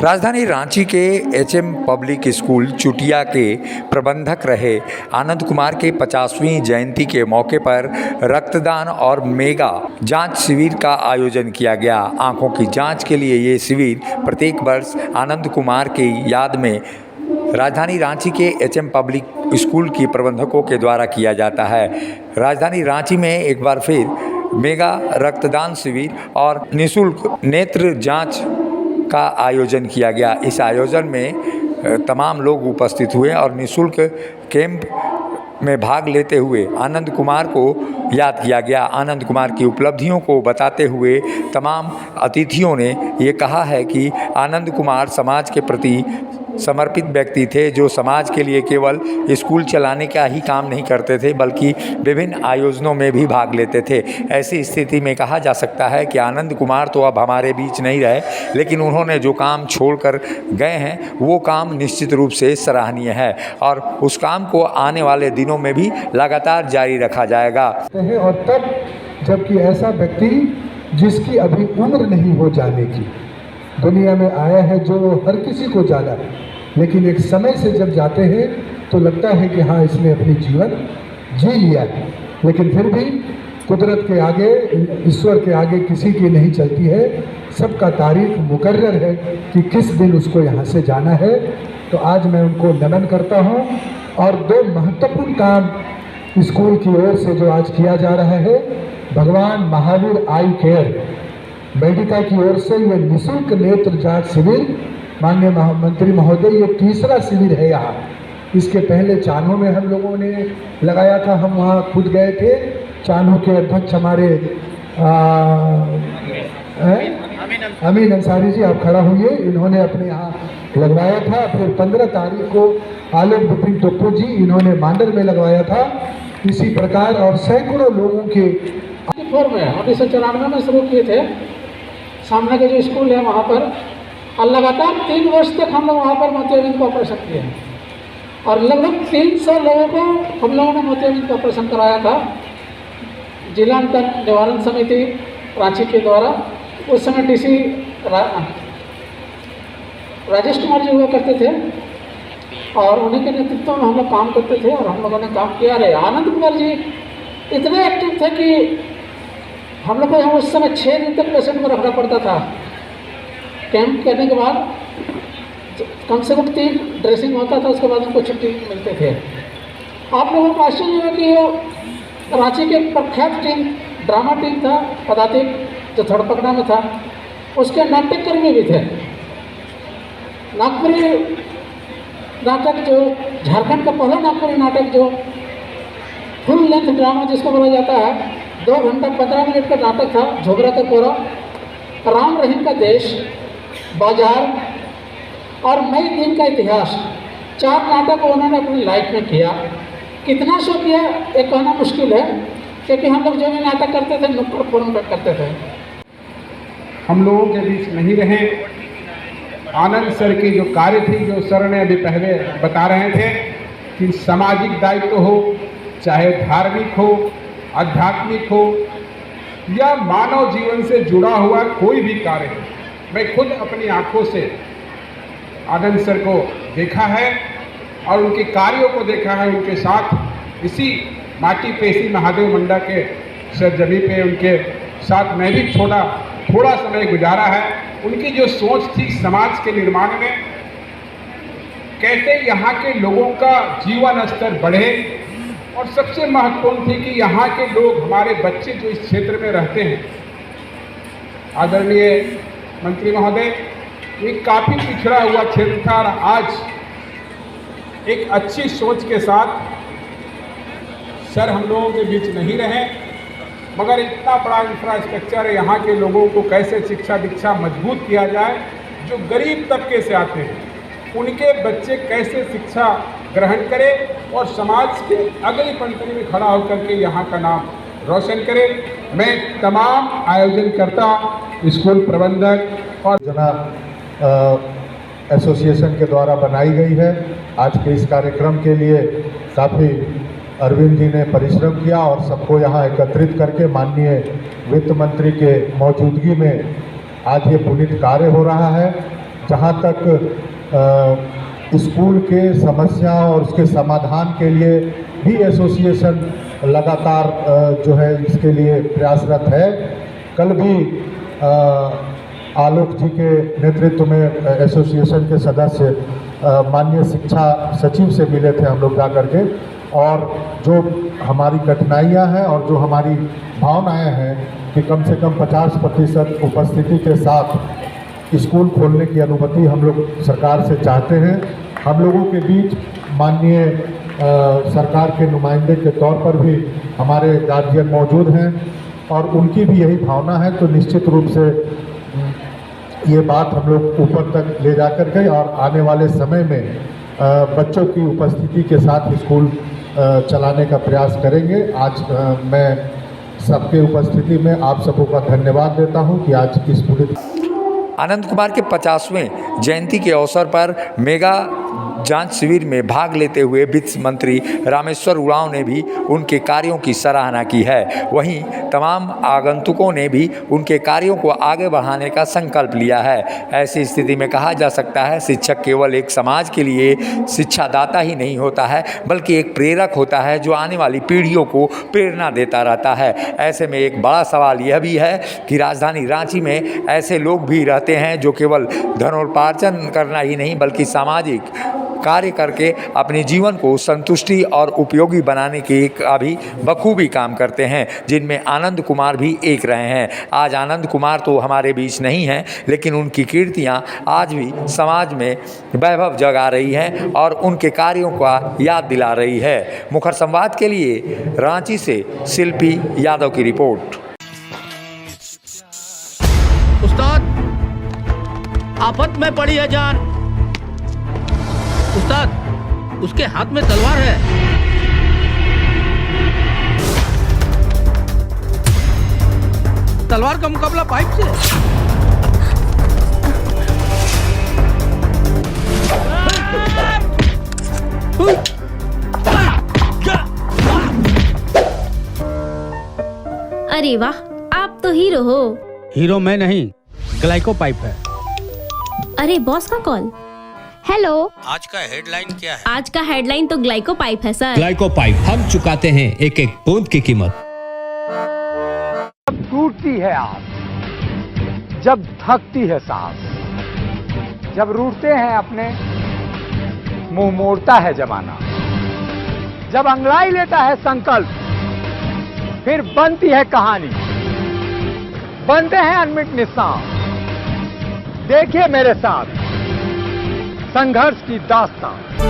राजधानी रांची के HM public school चुटिया के प्रबंधक रहे आनंद कुमार के 50वीं जयंती के मौके पर रक्तदान और मेगा जांच शिविर का आयोजन किया गया। आंखों की जांच के लिए ये शिविर प्रत्येक वर्ष आनंद कुमार की याद में राजधानी रांची के एचएम पब्लिक स्कूल की प्रबंधकों के द्वारा किया जाता है। राजधानी रांची में एक बार फिर मेगा रक्तदान शिविर और निःशुल्क नेत्र जांच का आयोजन किया गया। इस आयोजन में तमाम लोग उपस्थित हुए और निःशुल्क कैंप में भाग लेते हुए आनंद कुमार को याद किया गया। आनंद कुमार की उपलब्धियों को बताते हुए तमाम अतिथियों ने ये कहा है कि आनंद कुमार समाज के प्रति समर्पित व्यक्ति थे, जो समाज के लिए केवल स्कूल चलाने का ही काम नहीं करते थे बल्कि विभिन्न आयोजनों में भी भाग लेते थे। ऐसी स्थिति में कहा जा सकता है कि आनंद कुमार तो अब हमारे बीच नहीं रहे, लेकिन उन्होंने जो काम छोड़कर गए हैं वो काम निश्चित रूप से सराहनीय है और उस काम को आने वाले दिनों में भी लगातार जारी रखा जाएगा। और तब जबकि ऐसा व्यक्ति जिसकी अभी उम्र नहीं हो जाने की दुनिया में आया है, जो हर किसी को जाना है, लेकिन एक समय से जब जाते हैं तो लगता है कि हाँ, इसने अपनी जीवन जी लिया है। लेकिन फिर भी कुदरत के आगे, ईश्वर के आगे किसी की नहीं चलती है। सबका तारीख मुकर्रर है कि किस दिन उसको यहाँ से जाना है। तो आज मैं उनको नमन करता हूँ और दो महत्वपूर्ण काम स्कूल की ओर से जो आज किया जा रहा है, भगवान महावीर आई केयर मेडिका की ओर से ये निःशुल्क नेत्र जांच शिविर, माननीय मंत्री महोदय, ये तीसरा शिविर है यहाँ। इसके पहले चानों में हम लोगों ने लगाया था, हम वहाँ खुद गए थे। चानों के अध्यक्ष हमारे अमीन अंसारी जी, आप खड़ा हुए, इन्होंने अपने यहाँ लगवाया था। फिर 15 तारीख को आलोक बिपिन टोप्पो जी, इन्होंने मांडर में लगवाया था। इसी प्रकार और सैकड़ों लोगों के में 1994 में शुरू किए थे। सामने के जो स्कूल है वहाँ पर, और लगातार 3 वर्ष तक हम लोग वहाँ पर मोतियाबिंद का ऑपरेशन किए हैं और लगभग 300 लोगों को हम लोगों ने मोतियाबिंद का ऑपरेशन कराया था। जिला अंतर निवारण समिति रांची के द्वारा, उस समय डीसी राजेश कुमार जी हुआ करते थे और उन्हीं के नेतृत्व में हम लोग काम करते थे और हम लोगों ने काम किया रहे। आनंद कुमार जी इतने एक्टिव थे कि हम लोग को यहाँ उस समय 6 दिन तक पेशेंट को रखना पड़ता था। कैंप करने के बाद कम से कम 3 ड्रेसिंग होता था, उसके बाद उनको छुट्टी मिलते थे। आप लोगों को आश्चर्य हुआ कि वो रांची के प्रख्यात टीम, ड्रामा टीम था पदातिक, जो थड़पकड़ा में था, उसके नाट्यकर्मी भी थे। नागपुरी नाटक, जो झारखंड का पहला नागपुरी नाटक, जो फुल लेंथ ड्रामा जिसको बोला जाता है, 2 घंटा 15 मिनट का नाटक था, झोगरा का कोरा, राम रहीम का देश, बाजार और मई दिन का इतिहास, 4 नाटक उन्होंने अपनी लाइफ में किया। कितना शो किया ये कहना मुश्किल है, क्योंकि हम लोग जो भी नाटक करते थे नुक्कड़ फोरम पर करते थे। हम लोगों के बीच नहीं रहे। आनंद सर की जो कार्य थी, जो सर ने अभी पहले बता रहे थे कि सामाजिक दायित्व हो, चाहे धार्मिक हो, आध्यात्मिक हो या मानव जीवन से जुड़ा हुआ कोई भी कार्य हो, मैं खुद अपनी आंखों से आनंद सर को देखा है और उनके कार्यों को देखा है। उनके साथ इसी माटी पेशी महादेव मंडा के सरजमी पे उनके साथ मैं भी थोड़ा समय गुजारा है। उनकी जो सोच थी समाज के निर्माण में, कैसे यहाँ के लोगों का जीवन स्तर बढ़े, और सबसे महत्वपूर्ण थी कि यहाँ के लोग, हमारे बच्चे जो इस क्षेत्र में रहते हैं, आदरणीय मंत्री महोदय, ये काफ़ी पिछड़ा हुआ क्षेत्र था और आज एक अच्छी सोच के साथ सर हम लोगों के बीच नहीं रहे, मगर इतना बड़ा इंफ्रास्ट्रक्चर है, यहाँ के लोगों को कैसे शिक्षा दीक्षा मजबूत किया जाए, जो गरीब तबके से आते हैं उनके बच्चे कैसे शिक्षा ग्रहण करें और समाज के अगली पंक्ति में खड़ा होकर के यहाँ का नाम रोशन करें। मैं तमाम आयोजनकर्ता, स्कूल प्रबंधक और एसोसिएशन के द्वारा बनाई गई है। आज के इस कार्यक्रम के लिए काफ़ी अरविंद जी ने परिश्रम किया और सबको यहाँ एकत्रित करके माननीय वित्त मंत्री के मौजूदगी में आज ये पुनीत कार्य हो रहा है। जहाँ तक स्कूल के समस्या और उसके समाधान के लिए भी एसोसिएशन लगातार जो है इसके लिए प्रयासरत है। कल भी आलोक जी के नेतृत्व में एसोसिएशन के सदस्य माननीय शिक्षा सचिव से मिले थे हम लोग जा करके, और जो हमारी कठिनाइयां हैं और जो हमारी भावनाएं हैं कि कम से कम 50% उपस्थिति के साथ स्कूल खोलने की अनुमति हम लोग सरकार से चाहते हैं। हम लोगों के बीच माननीय सरकार के नुमाइंदे के तौर पर भी हमारे गार्जियन मौजूद हैं और उनकी भी यही भावना है, तो निश्चित रूप से ये बात हम लोग ऊपर तक ले जा कर के और आने वाले समय में बच्चों की उपस्थिति के साथ स्कूल चलाने का प्रयास करेंगे। आज मैं सबके उपस्थिति में आप सबों का धन्यवाद देता हूं कि आज इस पूरी आनंद कुमार के 50वें जयंती के अवसर पर मेगा जांच शिविर में भाग लेते हुए वित्त मंत्री रामेश्वर उरांव ने भी उनके कार्यों की सराहना की है। वहीं तमाम आगंतुकों ने भी उनके कार्यों को आगे बढ़ाने का संकल्प लिया है। ऐसी स्थिति में कहा जा सकता है शिक्षक केवल एक समाज के लिए शिक्षादाता ही नहीं होता है, बल्कि एक प्रेरक होता है जो आने वाली पीढ़ियों को प्रेरणा देता रहता है। ऐसे में एक बड़ा सवाल यह भी है कि राजधानी रांची में ऐसे लोग भी रहते हैं जो केवल धनोपार्जन करना ही नहीं बल्कि सामाजिक कार्य करके अपने जीवन को संतुष्टि और उपयोगी बनाने के का भी बखूबी काम करते हैं, जिनमें आनंद कुमार भी एक रहे हैं। आज आनंद कुमार तो हमारे बीच नहीं हैं, लेकिन उनकी कीर्तियां आज भी समाज में वैभव जगा रही हैं और उनके कार्यों का याद दिला रही है। मुखर संवाद के लिए रांची से शिल्पी यादव की रिपोर्ट। उस्ताद, आफत में पड़ी है जान। उस्ताद, उसके हाथ में तलवार है। तलवार का मुकाबला पाइप से। अरे वाह, आप तो हीरो हो। हीरो मैं नहीं, ग्लाइको पाइप है। अरे बॉस का कॉल। हेलो, आज का हेडलाइन क्या है? आज का हेडलाइन तो ग्लाइको पाइप है सर। ग्लाइको पाइप, हम चुकाते हैं एक एक बूंद की कीमत। जब टूटती है आस, जब थकती है सांस, जब रूठते हैं अपने, मुंह मोड़ता है जमाना, जब अंगड़ाई लेता है संकल्प, फिर बनती है कहानी, बनते हैं अनमिट निशान। देखिए मेरे साथ संघर्ष की दास्तान।